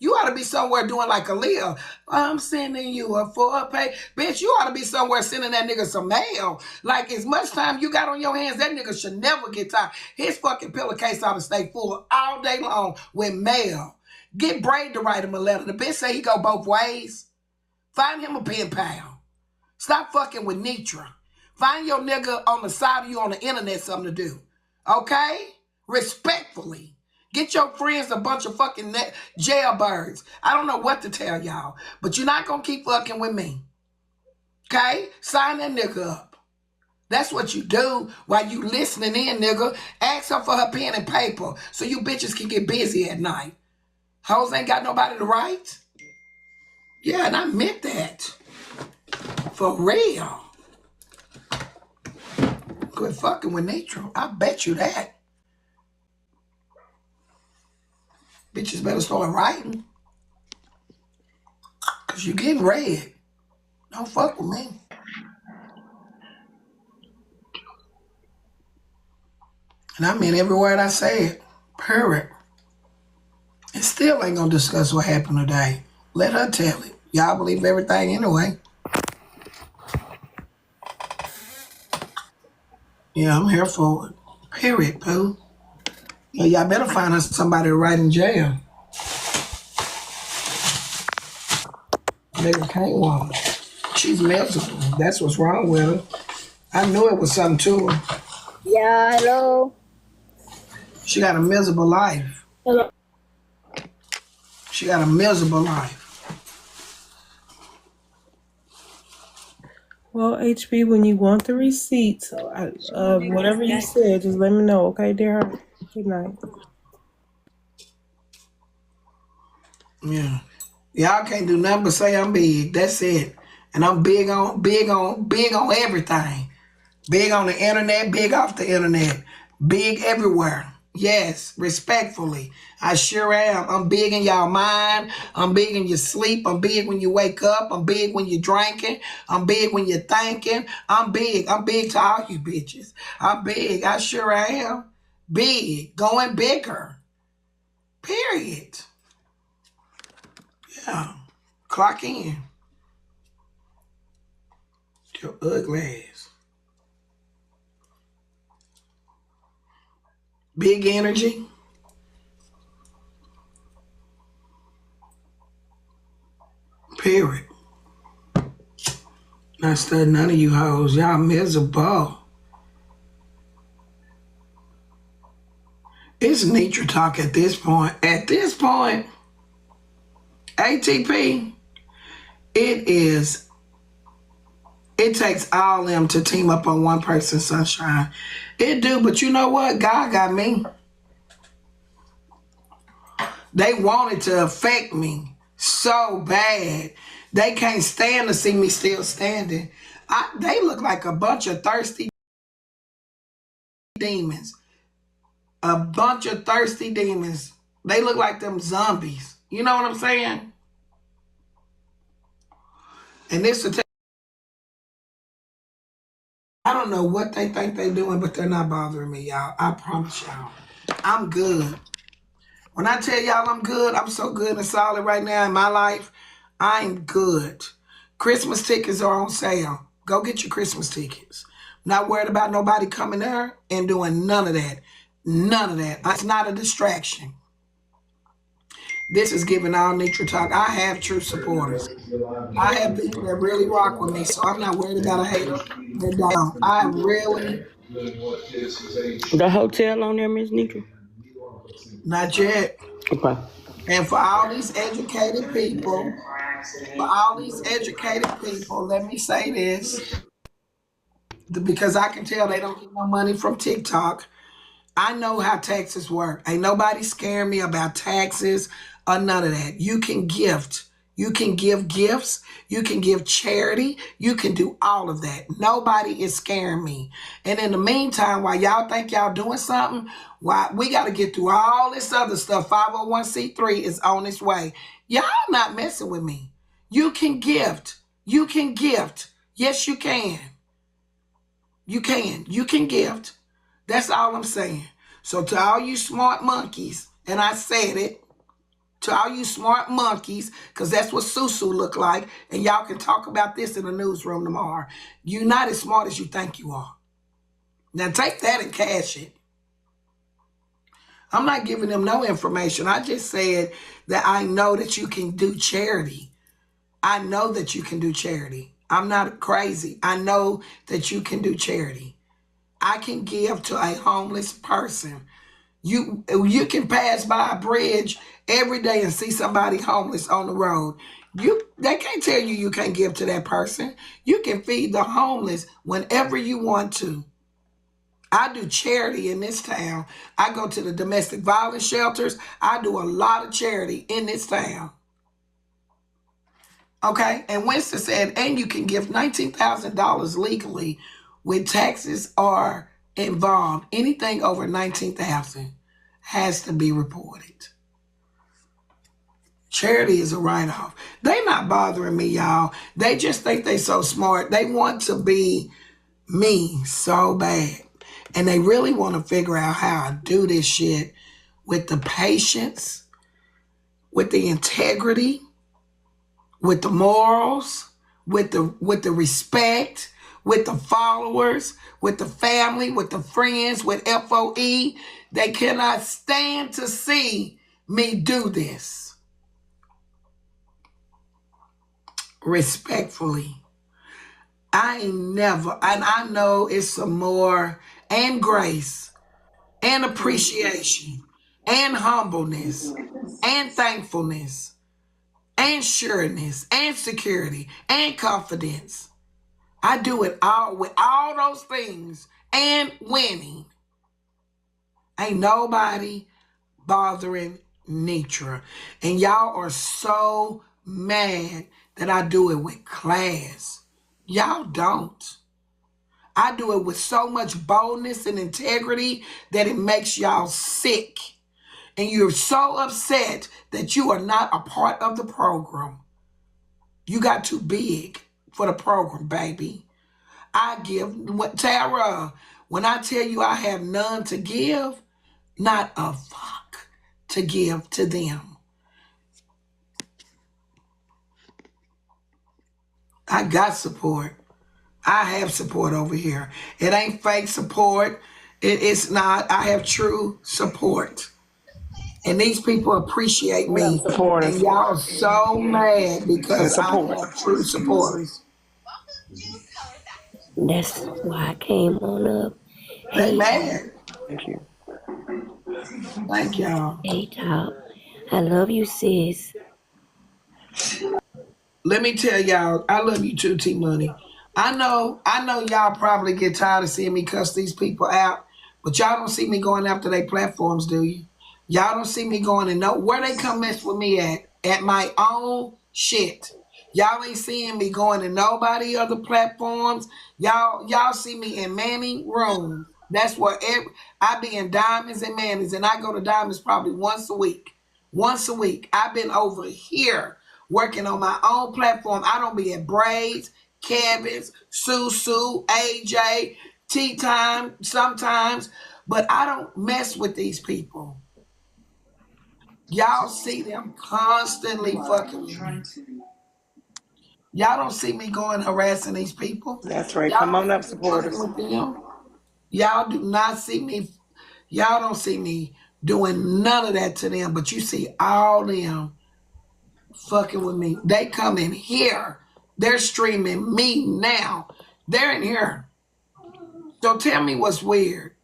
You ought to be somewhere doing like Aaliyah. I'm sending you a 4-pay. Bitch, you ought to be somewhere sending that nigga some mail. Like, as much time you got on your hands, that nigga should never get tired. His fucking pillowcase ought to stay full all day long with mail. Get Braid to write him a letter. The bitch say he go both ways. Find him a pen pal. Stop fucking with Nitra. Find your nigga on the side of you on the internet something to do. Okay? Respectfully. Get your friends a bunch of fucking jailbirds. I don't know what to tell y'all, but you're not going to keep fucking with me. Okay? Sign that nigga up. That's what you do while you listening in, nigga. Ask her for her pen and paper so you bitches can get busy at night. Hoes ain't got nobody to write. Yeah, and I meant that. For real. Quit fucking with Nitra. I bet you that. Bitches better start writing. Because you getting red. Don't fuck with me. And I mean every word I said. Period. And still ain't gonna discuss what happened today. Let her tell it. Y'all believe everything anyway. Yeah, I'm here for it. Period, poo. Yeah, y'all better find us somebody right in jail. Nigga can't walk. She's miserable. That's what's wrong with her. I knew it was something to her. Yeah, hello. She got a miserable life. Hello. She got a miserable life. Well, HB, when you want the receipts, whatever you said, just let me know, okay, dear? Good night. Yeah. Y'all can't do nothing but say I'm big. That's it. And I'm big on everything. Big on the internet, big off the internet. Big everywhere. Yes, respectfully. I sure am. I'm big in y'all mind. I'm big in your sleep. I'm big when you wake up. I'm big when you're drinking. I'm big when you're thinking. I'm big. I'm big to all you bitches. I'm big. I sure am. Big. Going bigger. Period. Yeah. Clock in. Your ugly ass. Big energy. Period. Not studying none of you hoes. Y'all miserable. It's Nitra talk at this point. At this point, ATP, it takes all them to team up on one person, Sunshine. It do, but you know what? God got me. They wanted to affect me so bad. They can't stand to see me still standing. They look like a bunch of thirsty demons. A bunch of thirsty demons. They look like them zombies. You know what I'm saying? And this will I don't know what they think they're doing, but they're not bothering me, y'all. I promise y'all. I'm good. When I tell y'all I'm good, I'm so good and solid right now in my life. I'm good. Christmas tickets are on sale. Go get your Christmas tickets. Not worried about nobody coming there and doing none of that. None of that. It's not a distraction. This is giving all Nitra talk. I have true supporters. I have people that really rock with me, so I'm not worried about a hater. They're down. I really The hotel on there, Miss Nitra? Not yet. Okay. And for all these educated people, let me say this, because I can tell they don't get no money from TikTok. I know how taxes work. Ain't nobody scaring me about taxes or none of that. You can gift. You can give gifts. You can give charity. You can do all of that. Nobody is scaring me. And in the meantime, while y'all think y'all doing something, why we got to get through all this other stuff. 501c3 is on its way. Y'all not messing with me. You can gift. You can gift. Yes, you can. You can. You can gift. That's all I'm saying. So to all you smart monkeys, and I said it, to all you smart monkeys, because that's what Susu look like, and y'all can talk about this in the newsroom tomorrow. You're not as smart as you think you are. Now take that and cash it. I'm not giving them no information. I just said that I know that you can do charity. I know that you can do charity. I'm not crazy. I know that you can do charity. I can give to a homeless person. You can pass by a bridge every day and see somebody homeless on the road. They can't tell you you can't give to that person. You can feed the homeless whenever you want to. I do charity in this town. I go to the domestic violence shelters. I do a lot of charity in this town. Okay? And Winston said, and you can give $19,000 legally when taxes are involved. Anything over $19,000 has to be reported. Charity is a write-off. They not bothering me, y'all. They just think they so smart. They want to be me so bad. And they really want to figure out how I do this shit with the patience, with the integrity, with the morals, with the respect, with the followers, with the family, with the friends, with FOE. They cannot stand to see me do this. Respectfully. I ain't never, and I know it's some more, and grace, and appreciation, and humbleness, and thankfulness, and sureness, and security, and confidence. I do it all with all those things and winning. Ain't nobody bothering Nitra. And y'all are so mad that I do it with class. Y'all don't. I do it with so much boldness and integrity that it makes y'all sick. And you're so upset that you are not a part of the program. You got too big for the program, baby. I give, Tara, when I tell you I have none to give, not a fuck to give to them. I got support. I have support over here. It ain't fake support. It's not. I have true support. And these people appreciate me. And y'all so mad because I have true supporters. That's why I came on up. They mad. Thank you. Thank y'all. Hey, Top. I love you, sis. Let me tell y'all, I love you too, T-Money. I know y'all probably get tired of seeing me cuss these people out, but y'all don't see me going after their platforms, do you? Y'all don't see me going and know where they come mess with me at my own shit. Y'all ain't seeing me going to nobody other platforms. Y'all see me in Manny room. That's where I be in Diamonds and Manny's, and I go to Diamonds probably once a week. Once a week. I've been over here working on my own platform. I don't be at Braids, Kevin's, Susu, AJ, Tea Time sometimes, but I don't mess with these people. Y'all see them constantly fucking with me. Y'all don't see me going harassing these people. That's right. Come on up, supporters. Y'all do not see me. Y'all don't see me doing none of that to them, but you see all them fucking with me. They come in here. They're streaming me now. They're in here. So tell me what's weird.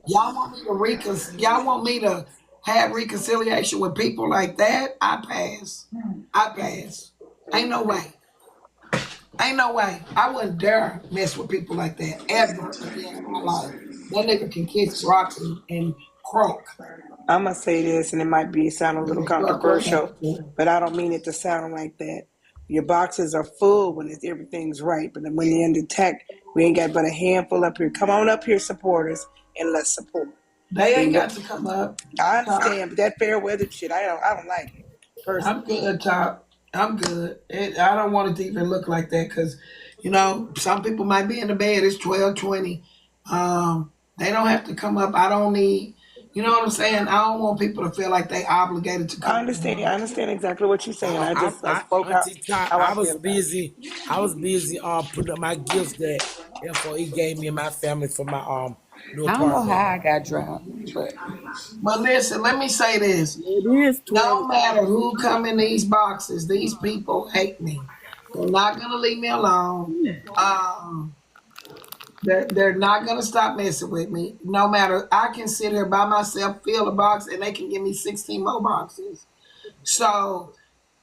Y'all want me to y'all want me to have reconciliation with people like that? I pass. I pass. Ain't no way. Ain't no way. I wouldn't dare mess with people like that ever again in my life. That nigga can kiss rocks and croak. I'm gonna say this, and it might sound a little controversial, but I don't mean it to sound like that. Your boxes are full when everything's right, but when you're in the attack, we ain't got but a handful up here. Come on up here, supporters, and let's support. They ain't got to come up. I understand, but that fair weather shit, I don't like it. Personally. I'm good, Top. I'm good. I don't want it to even look like that because, you know, some people might be in the bed. It's 12:20. They don't have to come up. I don't need, you know what I'm saying? I don't want people to feel like they obligated to come. I understand exactly what you're saying. I spoke out. I was busy. I was busy putting up my gifts that FOE gave me and my family for my new I don't know apartment. how I got dropped, But listen, let me say this. It is No matter who come in these boxes, these people hate me. They're not going to leave me alone. They're not going to stop messing with me. No matter, I can sit here by myself, fill a box, and they can give me 16 more boxes. So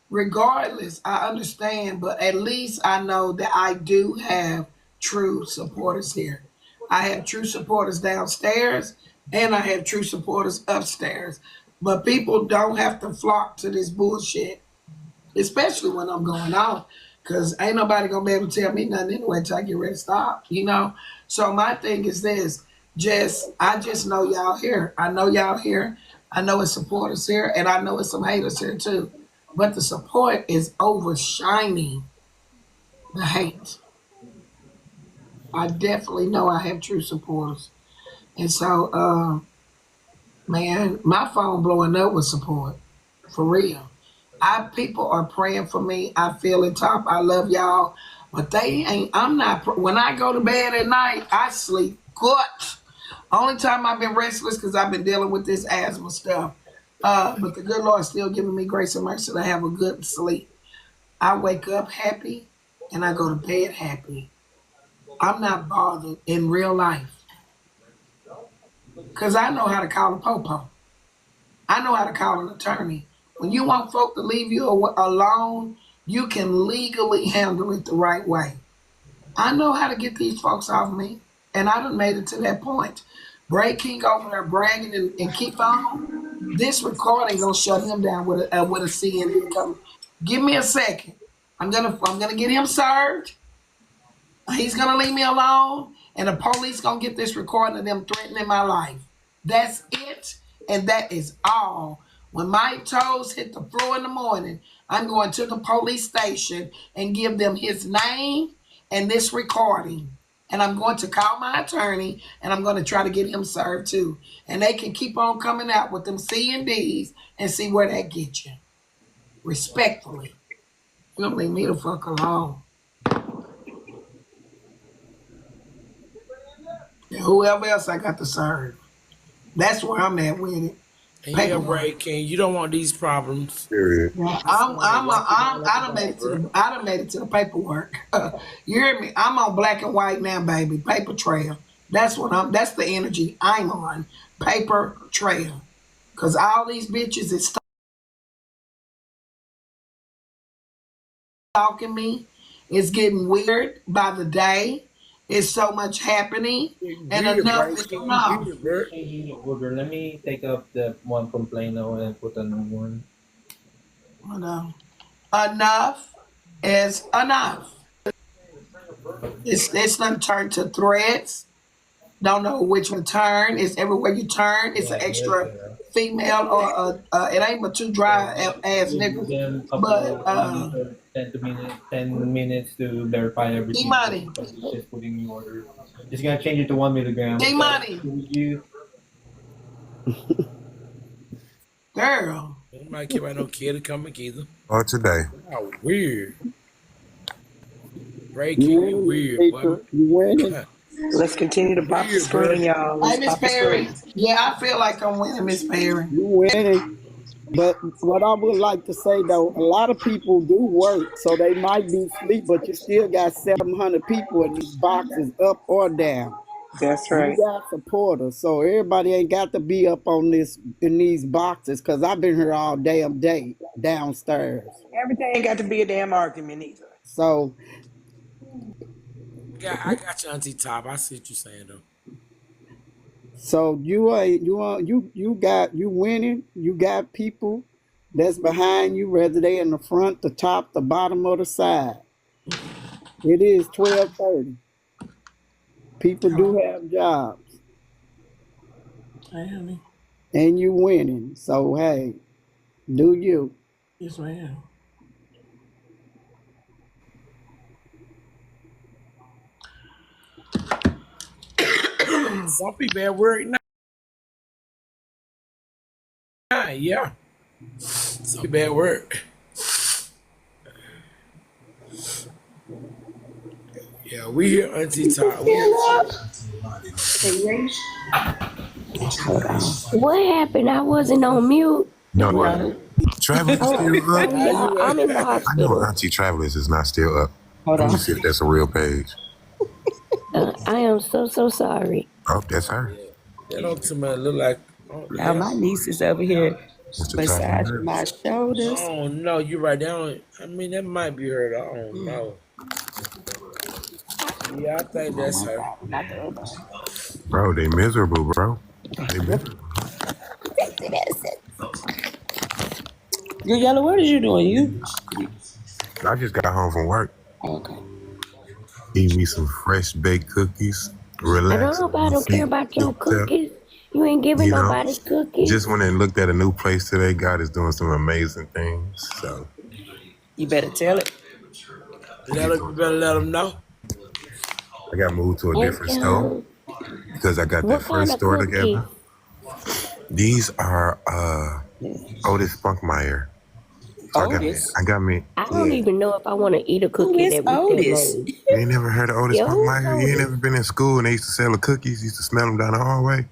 regardless, I understand, but at least I know that I do have true supporters here. I have true supporters downstairs, and I have true supporters upstairs. But people don't have to flock to this bullshit, especially when I'm going out, because ain't nobody going to be able to tell me nothing anyway until I get ready to stop, you know? So my thing is this, I just know y'all here. I know y'all here. I know it's supporters here, and I know it's some haters here too. But the support is overshining the hate. I definitely know I have true supporters. And so, man, my phone blowing up with support. For real. People are praying for me. I feel it, Top. I love y'all. But when I go to bed at night, I sleep good. Only time I've been restless because I've been dealing with this asthma stuff. But the good Lord still giving me grace and mercy to have a good sleep. I wake up happy and I go to bed happy. I'm not bothered in real life because I know how to call a popo. I know how to call an attorney. When you want folk to leave you alone, you can legally handle it the right way. I know how to get these folks off me, and I done made it to that point. Bray King over there bragging and keep on. This recording gonna shut him down with a CND coming. Give me a second. I'm gonna get him served. He's gonna leave me alone, and the police gonna get this recording of them threatening my life. That's it, and that is all. When my toes hit the floor in the morning, I'm going to the police station and give them his name and this recording. And I'm going to call my attorney, and I'm going to try to get him served too. And they can keep on coming out with them C&Ds and see where that gets you. Respectfully. You don't leave me the fuck alone. And whoever else I got to serve. That's where I'm at with it. Yeah, Ray King, you don't want these problems. Period. Yeah, I done made it to the paperwork. You hear me? I'm on black and white now, baby. Paper trail. That's the energy I'm on. Paper trail. Cause all these bitches is stalking me. It's getting weird by the day. It's so much happening, and enough is enough. Let me take up the one complaint now and put a new one. Enough is enough. It's not turned to threats. Don't know which one to turn. It's everywhere you turn. It's an extra female or it ain't but two dry ass niggas. But 10 minutes to verify everything. D-Money. Just putting new order. Just gonna change it to 1 milligram. D-Money. Girl. You might give out no kid to come either. Or today. How weird. Ray King, you weird, boy. You winning. Let's continue to pop the screen, y'all. Hey, Miss Perry. Yeah, I feel like I'm winning, Miss Perry. You winning. But what I would like to say, though, a lot of people do work, so they might be asleep, but you still got 700 people in these boxes, up or down. That's You right. got supporters, so everybody ain't got to be up on this in these boxes. Cause I've been here all damn day downstairs. Everything ain't got to be a damn argument either. So Yeah, I got you, Auntie Top. I see what you're saying though. you winning. You got people that's behind you, whether they in the front, the top, the bottom, or the side. It is 12:30. People do have jobs, Hey, honey. and you winning. So hey, do you? Yes, ma'am. Some people at work now. Yeah. Some people at work. Yeah, we here, Auntie Top. What happened? I wasn't on mute. No, Travelers is still up. Yeah, I'm in the I know hospital. Auntie Travelers is not still up. Hold Let me on. see if that's a real page. I am so sorry. Oh, that's her. That don't to me look like. Oh, Now my niece is over here Mr. massaging my Travelers. shoulders. Oh no, you're right. I mean, that might be her. I don't know. Yeah, I think that's her. Not the other one. Bro, they miserable, bro. They miserable. You Yellow, what are you doing? You I just got home from work. okay? Eat me some fresh baked cookies. Relax. I don't care about your cookies. You ain't giving You know, nobody cookies. just went and looked at a new place today. God is doing some amazing things. So You better tell it. You better let them know. I got moved to a different store because I got What that kind first of store cookie? together. These are Otis Spunkmeyer. So Otis? I got me. I don't even know if I want to eat a cookie is that with that Otis? name. You ain't never heard of Otis Yo, Spunkmeyer? You ain't Otis. never been in school and they used to sell the cookies. You used to smell them down the hallway.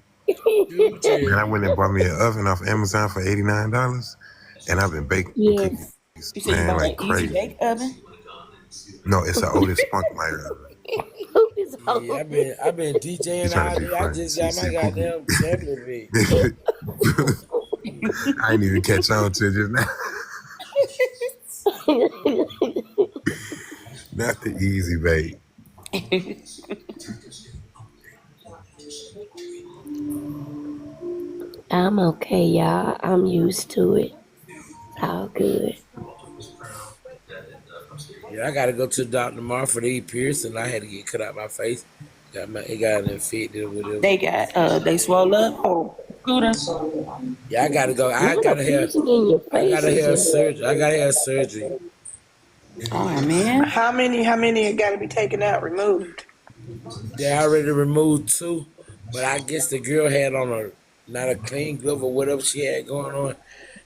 Man, I went and bought me an oven off Amazon for $89, and I've been baking Yes. cookies, You said you man, bought like an easy crazy. bake oven? No, it's an Otis Spunkmeyer oven. Who is Yeah, I've been DJing He's trying all to be day. I funny. just See, got my see, goddamn tablet big. I didn't even catch on to it just now. Not the easy bake. I'm okay, y'all. I'm used to it. All good. Yeah, I gotta go to the doctor tomorrow for the piercing. I had to get cut out my face. It got infected or whatever. They got they swole up. Oh, Scooter. Yeah, I gotta go. I What a gotta have piercing in your face is that? surgery. I gotta have surgery. Oh man. how many got to be taken out, removed? They already removed 2, but I guess the girl had on not a clean glove or whatever she had going on.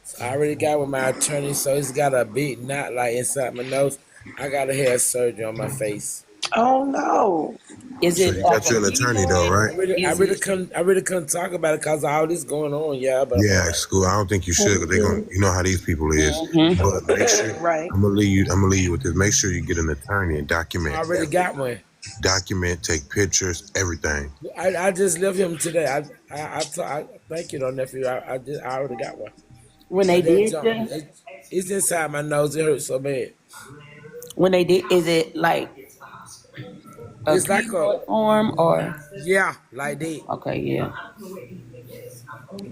So I already got with my attorney, so it's got a big knot like inside my nose. I gotta have surgery on my face. Oh no. Is So it you like got you an attorney though, right? I really couldn't talk about it because of all this going on, yeah. But Yeah, school. I don't think you should. 'Cause they gonna, you know how these people is. Mm-hmm. But make sure. Right. I'm gonna leave you with this. Make sure you get an attorney and document. I already got one. Document, take pictures, everything. I just left him today. I thank you, though, nephew. I already got one. when they did It's inside my nose. It hurts so bad. when they did is it like a It's like a form or yeah, like that. okay, yeah.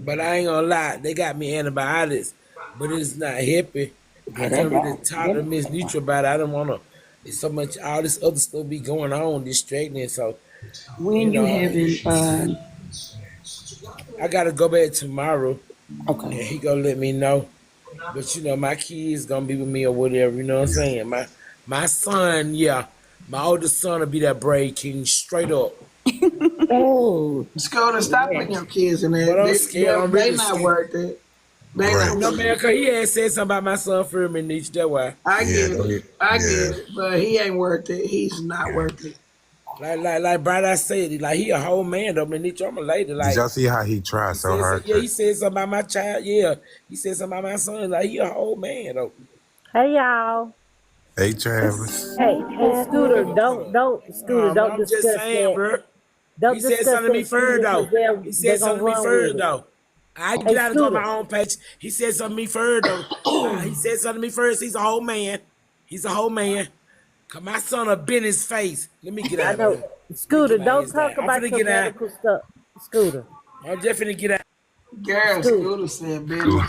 But I ain't gonna lie, they got me antibiotics, but it's not happy. I couldn't really talk to Miss Neutral about it. I don't wanna. It's so much all this other stuff be going on, distracting. So When you having I gotta go back tomorrow. okay. And he gonna let me know. But you know, my kids gonna be with me or whatever, you know what I'm saying? My son, yeah. My oldest son will be that Brave King straight up. Oh, Scooter, stop putting your kids in there. But I'm scared. I'm They really not scared. worth it. They Right. not No worth man, it. cause he had said something about my son for me, Nietzsche. That's why. I Yeah, get don't it. you- I get yeah. it. But he ain't worth it. He's not worth it. Like Brad, I said, like he a whole man though, man. Nietzsche, I'm a lady. Like Did y'all see how he tried so hard? yeah, he said something about my child. Yeah, he said something about my son. Like he a whole man though. Hey y'all. Hey, Travis. Hey, Scooter, don't I'm discuss just saying, that. bro. Don't He said discuss something to me that, first, Scooter, though. because they're, He they're said something going to to me run first, with it. though. I Hey, get out and go on Scooter. my own page. He said something to me first, though. He said something to me first. He's a whole man. He's a whole man. Cause my son have been his face. Let me get I out of know. here. Scooter, my don't ass talk down. I'm about finna your get out. medical stuff. Scooter. I'm just finna get out. Girl, Scooter. Scooter said Benny.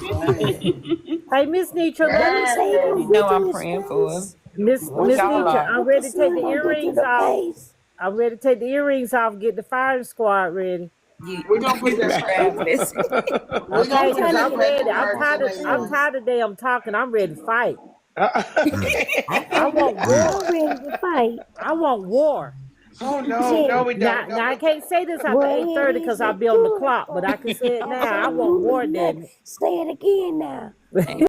Hey, Miss Nitra, Let me say Girl. this. You know Get I'm to praying his for her. face. Miss What Y'all Nitra, are. I'm what ready the to take son the gonna do to earrings the off. face? I'm ready to take the earrings off. Get the firing squad ready. We're gonna put that Fabulous. we're Okay, gonna put because that I'm ready. paperwork in their I'm mouth. tired of day. I'm talking. I'm ready to fight. I I'm want war. ready to fight. I want war. Oh no, we Now, don't. now I can't say this after Well, 8:30 because I'll be on the clock, but I can say it now. I want war, Now, damn it. say it again now.